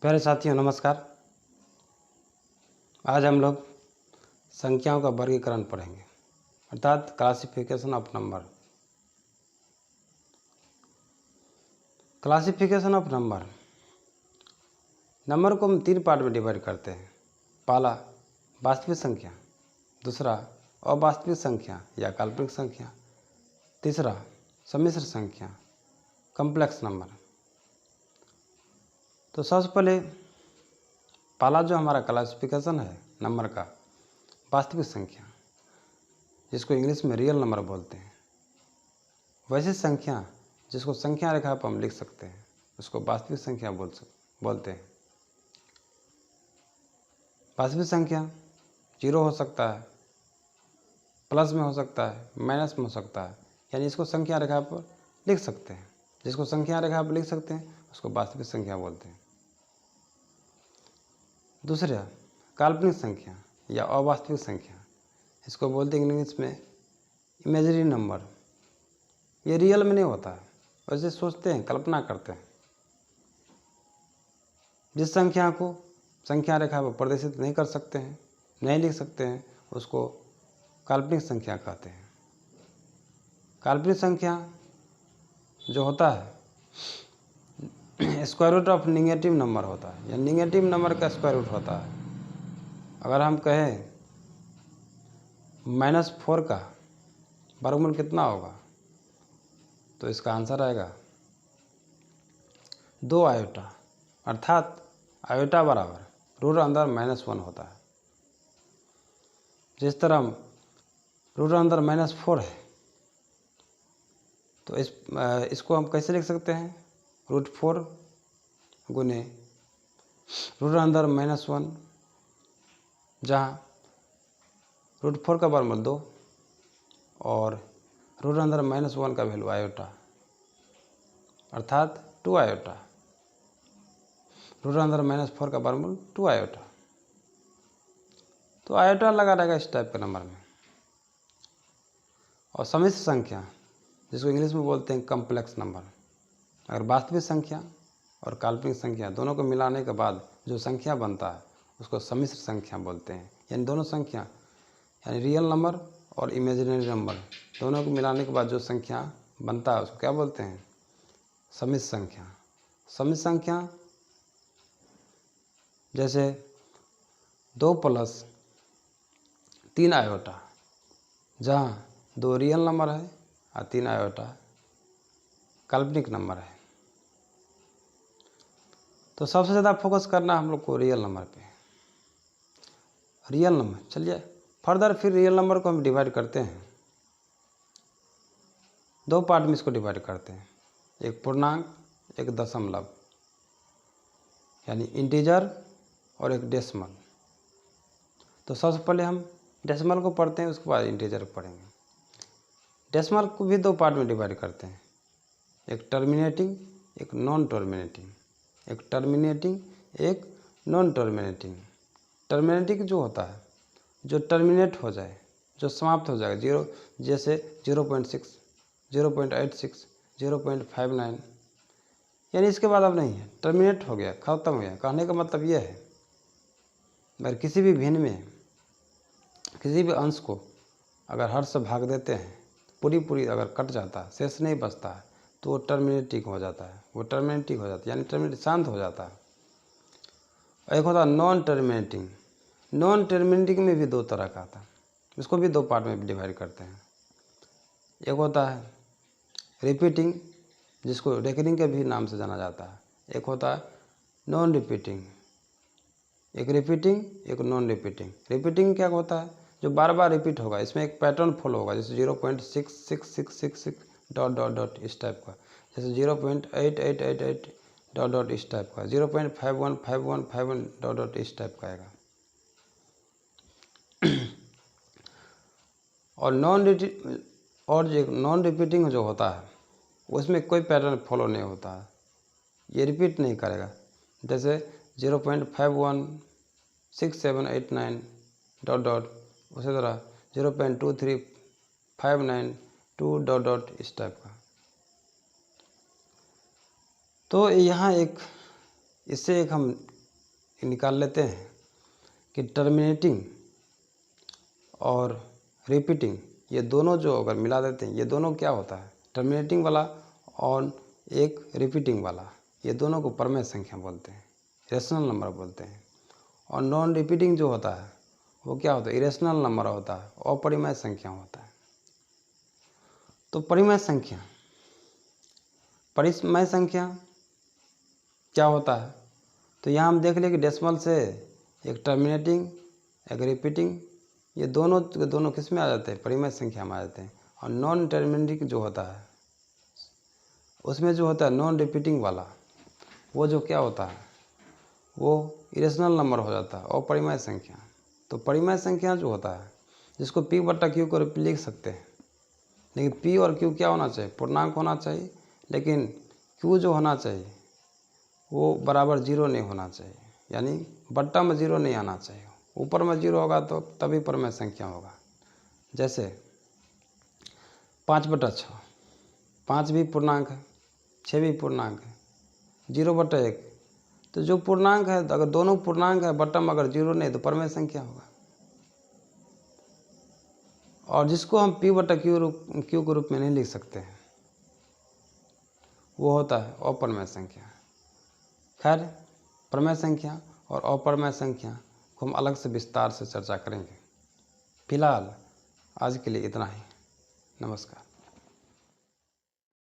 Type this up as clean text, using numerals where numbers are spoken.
प्यारे साथियों नमस्कार। आज हम लोग संख्याओं का वर्गीकरण पढ़ेंगे, अर्थात classification of number. Classification of number, number को हम 3 पार्ट में डिवाइड करते हैं। पहला वास्तविक संख्या, दूसरा अवास्तविक संख्या या काल्पनिक संख्या, तीसरा सम्मिश्र संख्या कॉम्प्लेक्स नंबर। तो सबसे पहले पहला जो हमारा क्लासिफिकेशन है नंबर का, वास्तविक संख्या, जिसको इंग्लिश में रियल नंबर बोलते हैं। वैसी संख्या जिसको संख्या रेखा पर हम लिख सकते हैं उसको वास्तविक संख्या बोलते हैं। वास्तविक संख्या 0 हो सकता है, प्लस में हो सकता है, माइनस में हो सकता है, यानी इसको संख्या रेखा पर लिख सकते हैं। जिसको संख्या रेखा पर लिख सकते हैं उसको वास्तविक संख्या बोलते हैं। दूसरा काल्पनिक संख्या या अवास्तविक संख्या, इसको बोलते हैं इंग्लिश में इमेजिनरी नंबर। ये रियल में नहीं होता है, वैसे सोचते हैं, कल्पना करते हैं। जिस संख्या को संख्या रेखा पर प्रदर्शित नहीं कर सकते हैं, नहीं लिख सकते हैं, उसको काल्पनिक संख्या कहते हैं। काल्पनिक संख्या जो होता है square root of negative number होता है, या निगेटिव नंबर का स्क्वायर रूट होता है। अगर हम कहें -4 का वर्गमूल कितना होगा, तो इसका आंसर आएगा 2 आयोटा, अर्थात आयोटा बराबर रूट अंदर -1 होता है। जिस तरह रूट अंदर -4 है, तो इसको हम कैसे लिख सकते हैं? √4 गुने रूट अंदर -1, जहाँ √4 का वर्गमूल 2 और रूट अंदर -1 का वैल्यू आयोटा, अर्थात 2 आयोटा। रूट अंदर -4 का वर्गमूल 2 आयोटा, तो आयोटा लगा रहेगा इस टाइप के नंबर में। और सम्मिश्र संख्या, जिसको इंग्लिश में बोलते हैं कॉम्प्लेक्स नंबर, अगर वास्तविक संख्या और काल्पनिक संख्या दोनों को मिलाने के बाद जो संख्या बनता है उसको सम्मिश्र संख्या बोलते हैं। यानी दोनों संख्या, यानी रियल नंबर और इमेजिनरी नंबर दोनों को मिलाने के बाद जो संख्या बनता है उसको क्या बोलते हैं? सम्मिश्र संख्या। सम्मिश्र संख्या जैसे 2 + 3 आयोटा, जहाँ 2 रियल नंबर है और 3 आयोटा काल्पनिक नंबर है। तो सबसे ज़्यादा फोकस करना हम लोग को रियल नंबर पे। रियल नंबर, चलिए फर्दर फिर रियल नंबर को हम डिवाइड करते हैं। 2 पार्ट में इसको डिवाइड करते हैं, एक पूर्णांक, एक दशमलव, यानी इंटीजर और एक डेसिमल। तो सबसे पहले हम डेसिमल को पढ़ते हैं, उसके बाद इंटीजर को पढ़ेंगे। डेसिमल को भी 2 पार्ट में डिवाइड करते हैं, एक टर्मिनेटिंग, एक नॉन टर्मिनेटिंग। एक टर्मिनेटिंग, एक नॉन टर्मिनेटिंग। टर्मिनेटिंग जो होता है, जो टर्मिनेट हो जाए, जो समाप्त हो जाएगा, 0 जैसे 0.6, 0.86, 0.59, यानी इसके बाद अब नहीं है, टर्मिनेट हो गया, ख़त्म हो गया। कहने का मतलब ये है, अगर किसी भी भिन्न में किसी भी अंश को अगर हर से भाग देते हैं, पूरी अगर कट जाता है, शेष नहीं बचता है, तो वो टर्मिनेटिंग हो जाता है। वो टर्मिनेटिंग हो जाता है, यानी टर्मिनेट शांत हो जाता है। एक होता है नॉन टर्मिनेटिंग। नॉन टर्मिनेटिंग में भी 2 तरह का आता है, इसको भी 2 पार्ट में डिवाइड करते हैं। एक होता है रिपीटिंग, जिसको रेकरिंग के भी नाम से जाना जाता है। एक होता है नॉन रिपीटिंग। एक रिपीटिंग, एक नॉन रिपीटिंग। रिपीटिंग क्या होता है? जो बार बार रिपीट होगा, इसमें एक पैटर्न फॉलो होगा, जैसे 0.6666 डॉट इस टाइप का, जैसे 0.8888 डॉट इस टाइप का, 0.515151 डॉट इस टाइप का आएगा। और नॉन रिपीटिंग जो होता है उसमें कोई पैटर्न फॉलो नहीं होता है, ये रिपीट नहीं करेगा। जैसे 0.516789 डॉट उसी तरह 0.23592 डॉट इस टाइप का। तो यहाँ इससे हम निकाल लेते हैं कि टर्मिनेटिंग और रिपीटिंग ये दोनों जो अगर मिला देते हैं, ये दोनों क्या होता है, टर्मिनेटिंग वाला और एक रिपीटिंग वाला, ये दोनों को परमेय संख्या बोलते हैं, रेशनल नंबर बोलते हैं। और नॉन रिपीटिंग जो होता है वो क्या होता है, इरेशनल नंबर होता है, अपरिमेय संख्या होता है। तो परिमेय संख्या क्या होता है, तो यहाँ हम देख लें कि डेसिमल से एक टर्मिनेटिंग एक रिपीटिंग, ये दोनों किस में आ जाते हैं, परिमेय संख्या में आ जाते हैं। और नॉन टर्मिनेटिंग जो होता है उसमें जो होता है नॉन रिपीटिंग वाला, वो जो क्या होता है, वो इरेशनल नंबर हो जाता है, अपरिमेय संख्या। तो परिमेय संख्या जो होता है जिसको P बटा Q को लिख सकते हैं, लेकिन P और Q क्या होना चाहिए, पूर्णांक होना चाहिए, लेकिन Q जो होना चाहिए वो बराबर 0 नहीं होना चाहिए, यानी बट्टा में 0 नहीं आना चाहिए। ऊपर में 0 होगा तो तभी परिमेय संख्या होगा। जैसे 5/6, 5 भी पूर्णांक है, 6 भी पूर्णांक है, 0/1, तो जो पूर्णांक है अगर दोनों पूर्णांक है बट्टा में अगर 0 नहीं तो परिमेय संख्या होगा। और जिसको हम P बटा Q के रूप में नहीं लिख सकते हैं वो होता है अपरिमेय संख्या। खैर, परिमेय संख्या और अपरिमेय संख्या को हम अलग से विस्तार से चर्चा करेंगे। फिलहाल आज के लिए इतना ही। नमस्कार।